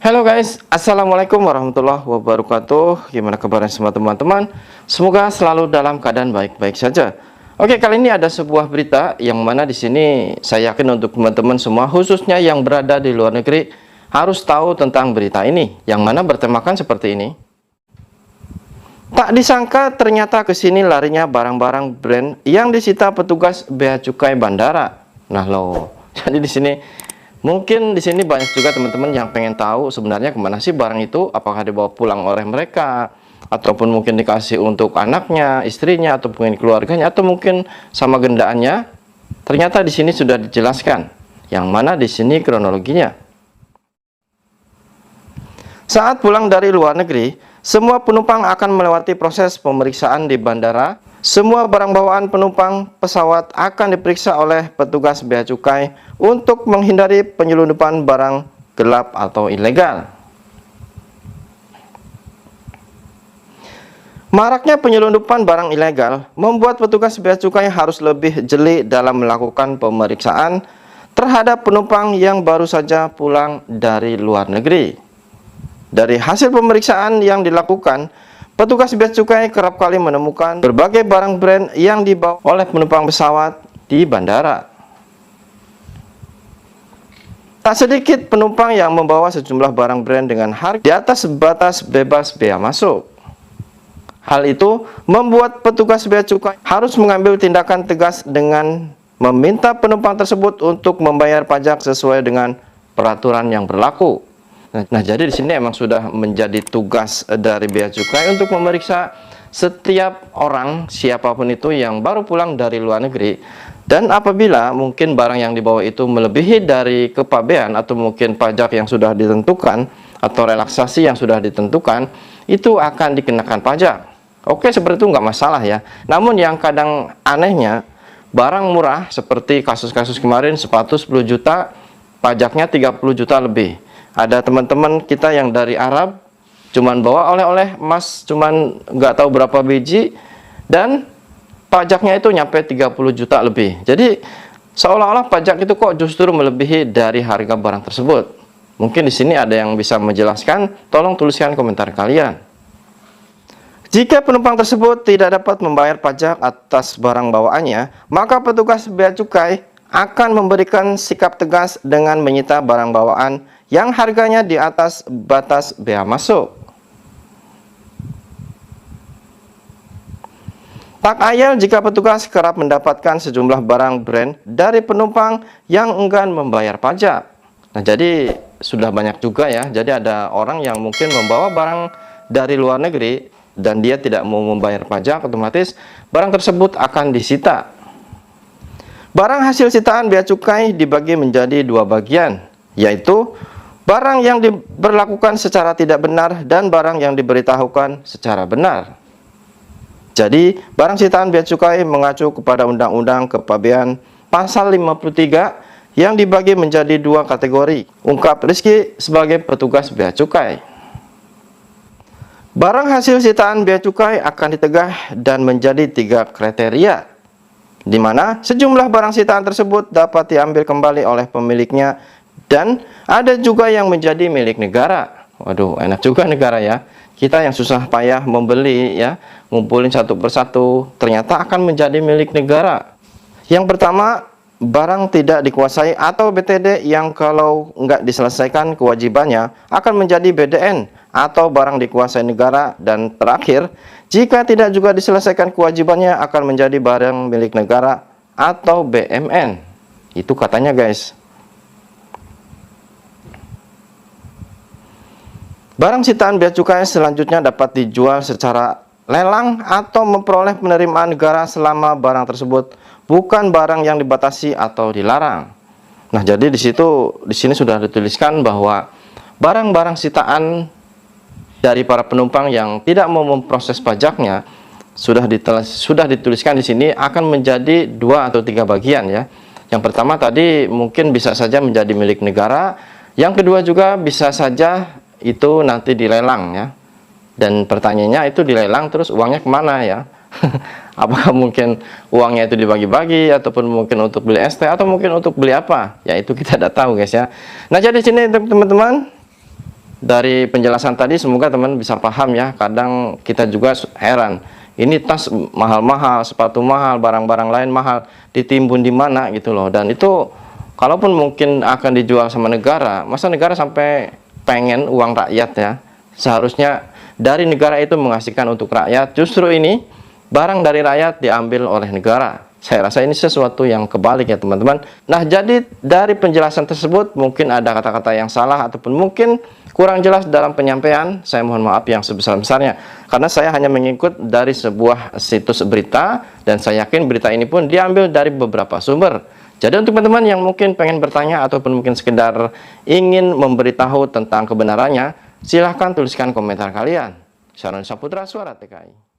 Halo guys, Assalamualaikum warahmatullahi wabarakatuh. Gimana kabarnya semua teman-teman? Semoga selalu dalam keadaan baik-baik saja. Oke, kali ini ada sebuah berita yang mana di sini saya yakin untuk teman-teman semua, khususnya yang berada di luar negeri, harus tahu tentang berita ini, yang mana bertemakan seperti ini. Tak disangka ternyata ke sini larinya barang-barang brand yang disita petugas bea cukai bandara. Nah loh, jadi di sini mungkin di sini banyak juga teman-teman yang pengen tahu sebenarnya kemana sih barang itu, apakah dibawa pulang oleh mereka, ataupun mungkin dikasih untuk anaknya, istrinya, atau mungkin keluarganya, atau mungkin sama gendaannya. Ternyata di sini sudah dijelaskan, yang mana di sini kronologinya. Saat pulang dari luar negeri, semua penumpang akan melewati proses pemeriksaan di bandara. Semua barang bawaan penumpang pesawat akan diperiksa oleh petugas bea cukai untuk menghindari penyelundupan barang gelap atau ilegal. Maraknya penyelundupan barang ilegal membuat petugas bea cukai harus lebih jeli dalam melakukan pemeriksaan terhadap penumpang yang baru saja pulang dari luar negeri. Dari hasil pemeriksaan yang dilakukan, petugas bea cukai kerap kali menemukan berbagai barang brand yang dibawa oleh penumpang pesawat di bandara. Tak sedikit penumpang yang membawa sejumlah barang brand dengan harga di atas batas bebas bea masuk. Hal itu membuat petugas bea cukai harus mengambil tindakan tegas dengan meminta penumpang tersebut untuk membayar pajak sesuai dengan peraturan yang berlaku. Nah, jadi di sini emang sudah menjadi tugas dari bea cukai untuk memeriksa setiap orang, siapapun itu yang baru pulang dari luar negeri. Dan apabila mungkin barang yang dibawa itu melebihi dari kepabean atau mungkin pajak yang sudah ditentukan atau relaksasi yang sudah ditentukan, itu akan dikenakan pajak. Oke, seperti itu nggak masalah ya. Namun yang kadang anehnya, barang murah seperti kasus-kasus kemarin, sepatu 10 juta, pajaknya 30 juta lebih. Ada teman-teman kita yang dari Arab cuman bawa oleh-oleh emas cuman nggak tahu berapa biji dan pajaknya itu nyampe 30 juta lebih. Jadi seolah-olah pajak itu kok justru melebihi dari harga barang tersebut. Mungkin di sini ada yang bisa menjelaskan, tolong tuliskan komentar kalian. Jika penumpang tersebut tidak dapat membayar pajak atas barang bawaannya, maka petugas bea cukai akan memberikan sikap tegas dengan menyita barang bawaan yang harganya di atas batas bea masuk. Tak ayal jika petugas kerap mendapatkan sejumlah barang brand dari penumpang yang enggan membayar pajak. Nah, jadi sudah banyak juga ya. Jadi ada orang yang mungkin membawa barang dari luar negeri dan dia tidak mau membayar pajak, otomatis barang tersebut akan disita. Barang hasil sitaan bea cukai dibagi menjadi dua bagian, yaitu barang yang diberlakukan secara tidak benar dan barang yang diberitahukan secara benar. Jadi, barang sitaan bea cukai mengacu kepada Undang-Undang Kepabean Pasal 53 yang dibagi menjadi dua kategori. Ungkap Rizky sebagai petugas bea cukai. Barang hasil sitaan bea cukai akan ditegah dan menjadi tiga kriteria, di mana sejumlah barang sitaan tersebut dapat diambil kembali oleh pemiliknya dan ada juga yang menjadi milik negara. Waduh, enak juga negara ya. Kita yang susah payah membeli ya, ngumpulin satu persatu, ternyata akan menjadi milik negara. Yang pertama, barang tidak dikuasai atau BTD yang kalau nggak diselesaikan kewajibannya akan menjadi BDN atau barang dikuasai negara. Dan terakhir, jika tidak juga diselesaikan kewajibannya akan menjadi barang milik negara atau BMN. Itu katanya guys. Barang sitaan bea cukai selanjutnya dapat dijual secara lelang atau memperoleh penerimaan negara selama barang tersebut bukan barang yang dibatasi atau dilarang. Nah, jadi di sini sudah dituliskan bahwa barang-barang sitaan dari para penumpang yang tidak mau memproses pajaknya sudah dituliskan di sini akan menjadi dua atau tiga bagian ya. Yang pertama tadi mungkin bisa saja menjadi milik negara, yang kedua juga bisa saja itu nanti dilelang ya. Dan pertanyaannya itu dilelang terus uangnya kemana ya? Apakah mungkin uangnya itu dibagi-bagi ataupun mungkin untuk beli ST atau mungkin untuk beli apa? Ya itu kita tidak tahu guys ya. Nah, jadi sini teman-teman, dari penjelasan tadi semoga teman bisa paham ya. Kadang kita juga heran, ini tas mahal-mahal, sepatu mahal, barang-barang lain mahal, ditimbun di mana gitu loh. Dan itu kalaupun mungkin akan dijual sama negara, masa negara sampai pengen uang rakyat ya? Seharusnya dari negara itu menghasilkan untuk rakyat, justru ini barang dari rakyat diambil oleh negara. Saya rasa ini sesuatu yang kebalik ya teman-teman. Nah, jadi dari penjelasan tersebut mungkin ada kata-kata yang salah ataupun mungkin kurang jelas dalam penyampaian. Saya mohon maaf yang sebesar-besarnya, karena saya hanya mengikut dari sebuah situs berita dan saya yakin berita ini pun diambil dari beberapa sumber. Jadi untuk teman-teman yang mungkin pengen bertanya ataupun mungkin sekedar ingin memberitahu tentang kebenarannya, silahkan tuliskan komentar kalian. Syahroni Saputra, Suara TKI.